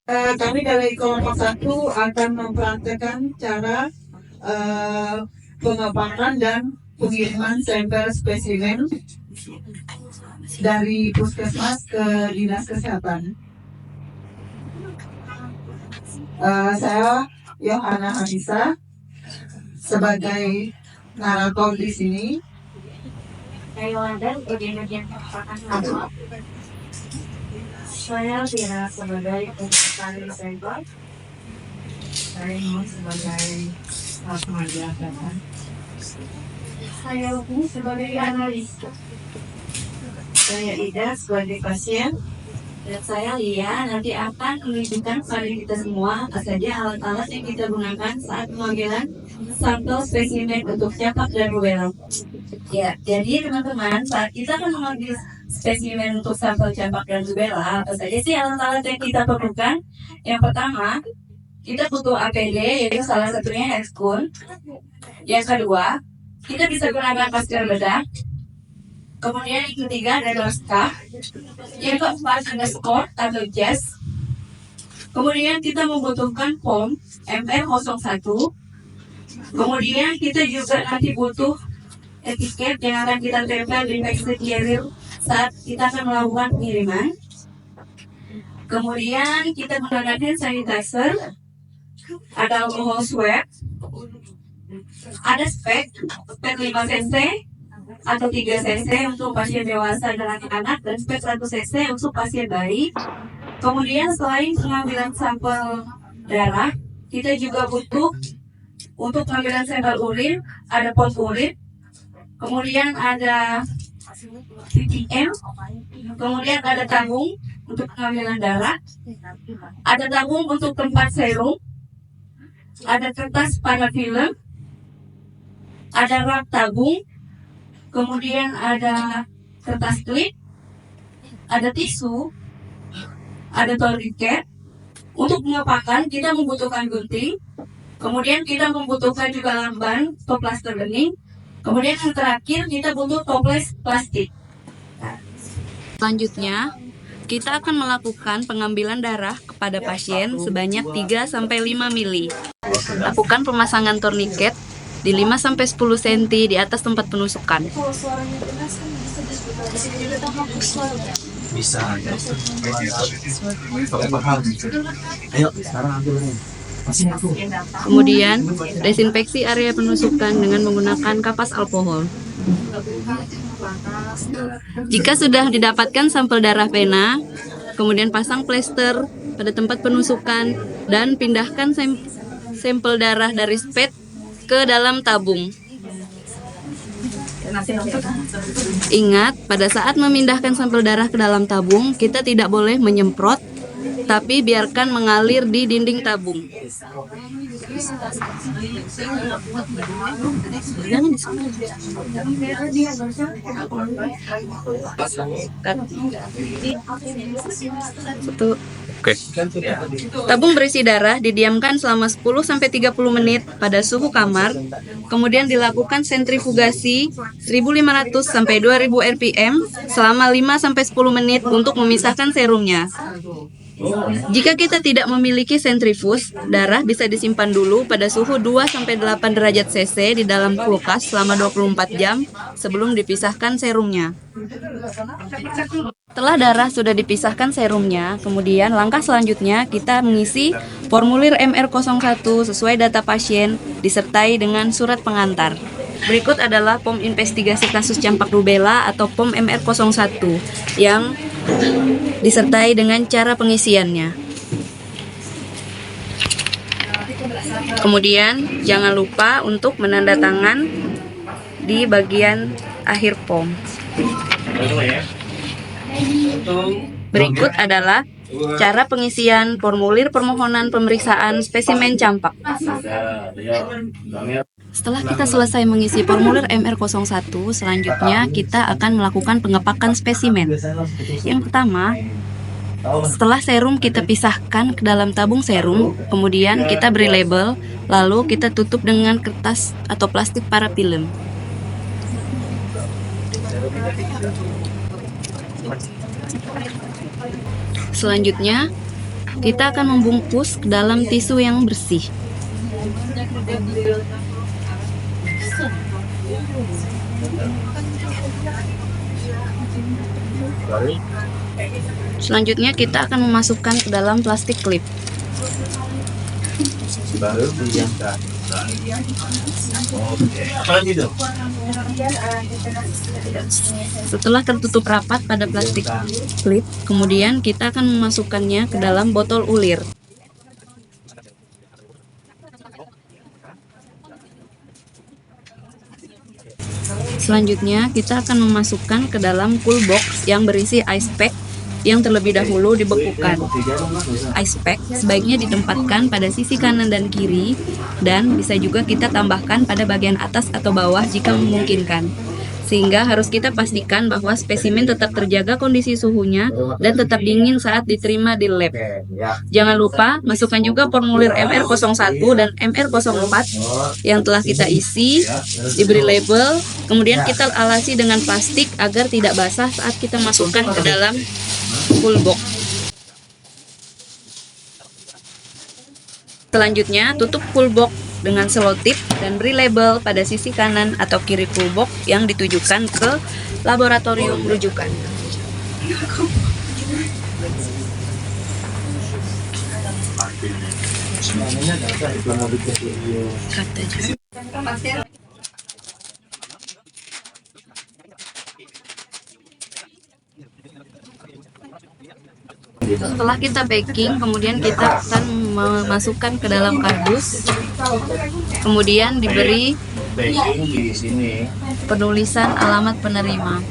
Kami dari kelompok 1 akan mempraktekkan cara pengepakan dan pengiriman sampel spesimen dari puskesmas ke dinas kesehatan. Saya Yohana Hanisa sebagai narator di sini. Saya Vira sebagai petani sampel. Saya Nur sebagai media data. Saya Ubu sebagai analis. Saya Ida sebagai pasien. Dan saya Lia nanti akan menunjukkan pada kita semua apa saja alat-alat yang kita gunakan saat pengambilan sampel spesimen untuk campak dan rubella. Ya, jadi teman-teman, saat kita akan mengambil spesimen untuk sampel campak dan rubella, apa saja sih alat-alat yang kita perlukan? Yang pertama, kita butuh APD, yaitu salah satunya handscoon. Yang kedua, kita bisa gunakan masker bedah. Kemudian yang ketiga ada scarf. Yang keempat ada skort atau jas. Kemudian kita membutuhkan POM MR01. Kemudian kita juga nanti butuh etiket yang akan kita tempel di backstage carrier saat kita akan melakukan pengiriman. Kemudian kita menggunakan hand sanitizer, ada alcohol swab, ada spek 5 cc atau 3 cc untuk pasien dewasa dan anak-anak, dan spek 1 cc untuk pasien bayi. Kemudian selain pengambilan sampel darah, kita juga butuh untuk pengambilan sampel urin, ada pom urin, kemudian ada PPM, kemudian ada tabung untuk pengambilan darah, ada tabung untuk tempat serum, ada kertas parafilm, ada rak tabung, kemudian ada kertas klip, ada tisu, ada tourniquet. Untuk mengepakan kita membutuhkan gunting, kemudian kita membutuhkan juga lamban atau plaster bening, kemudian yang terakhir kita butuh toples plastik. Selanjutnya, kita akan melakukan pengambilan darah kepada pasien sebanyak 3-5 mili. Lakukan pemasangan tourniquet di 5-10 cm di atas tempat penusukan. Bisa. Ayo, sekarang ambil nih. Kemudian, desinfeksi area penusukan dengan menggunakan kapas alkohol. Jika sudah didapatkan sampel darah pena, kemudian pasang plester pada tempat penusukan dan pindahkan sampel darah dari spet ke dalam tabung. Ingat, pada saat memindahkan sampel darah ke dalam tabung, kita tidak boleh menyemprot, tapi biarkan mengalir di dinding tabung. Tabung berisi darah didiamkan selama 10-30 menit pada suhu kamar, kemudian dilakukan sentrifugasi 1500-2000 rpm selama 5-10 menit untuk memisahkan serumnya. Jika kita tidak memiliki sentrifus, darah bisa disimpan dulu pada suhu 2-8 derajat cc di dalam kulkas selama 24 jam sebelum dipisahkan serumnya. Setelah darah sudah dipisahkan serumnya, kemudian langkah selanjutnya kita mengisi formulir MR01 sesuai data pasien disertai dengan surat pengantar. Berikut adalah POM investigasi kasus campak rubella atau POM MR01 yang disertai dengan cara pengisiannya. Kemudian jangan lupa untuk menandatangan di bagian akhir POM. Berikut adalah cara pengisian formulir permohonan pemeriksaan spesimen campak. Setelah kita selesai mengisi formulir MR01, selanjutnya kita akan melakukan pengepakan spesimen. Yang pertama, setelah serum kita pisahkan ke dalam tabung serum, kemudian kita beri label, lalu kita tutup dengan kertas atau plastik parafilm. Selanjutnya, kita akan membungkus ke dalam tisu yang bersih. Selanjutnya kita akan memasukkan ke dalam plastik klip. Baru didiamkan. Oke. Apa lagi tuh? Setelah tertutup rapat pada plastik klip, kemudian kita akan memasukkannya ke dalam botol ulir. Selanjutnya, kita akan memasukkan ke dalam cool box yang berisi ice pack yang terlebih dahulu dibekukan. Ice pack sebaiknya ditempatkan pada sisi kanan dan kiri, dan bisa juga kita tambahkan pada bagian atas atau bawah jika memungkinkan. Sehingga harus kita pastikan bahwa spesimen tetap terjaga kondisi suhunya dan tetap dingin saat diterima di lab. Jangan lupa masukkan juga formulir MR01 dan MR04 yang telah kita isi, diberi label, kemudian kita alasi dengan plastik agar tidak basah saat kita masukkan ke dalam cool box. Selanjutnya, tutup cool box dengan selotip dan beri label pada sisi kanan atau kiri cool box yang ditujukan ke laboratorium rujukan. Setelah kita packing, kemudian kita akan memasukkan ke dalam kardus, kemudian diberi Packing di sini. penulisan alamat penerima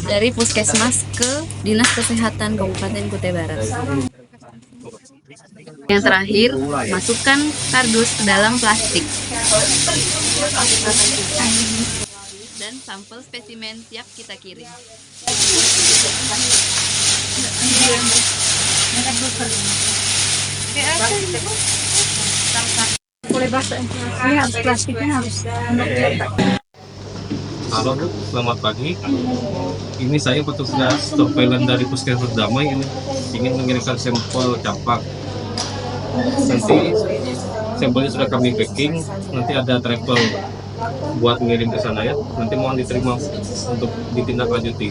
dari Puskesmas ke Dinas Kesehatan Kabupaten Kutai Barat. Yang terakhir, masukkan kardus ke dalam plastik. Dan sampel spesimen siap kita kirim. Halo Bu, selamat pagi. Ini saya petugas surveillance dari Puskesmas Damai ini ingin mengirimkan sampel campak. Nanti sampelnya sudah kami packing, nanti ada travel buat ngirim ke sana ya. Nanti mohon diterima untuk ditindaklanjuti.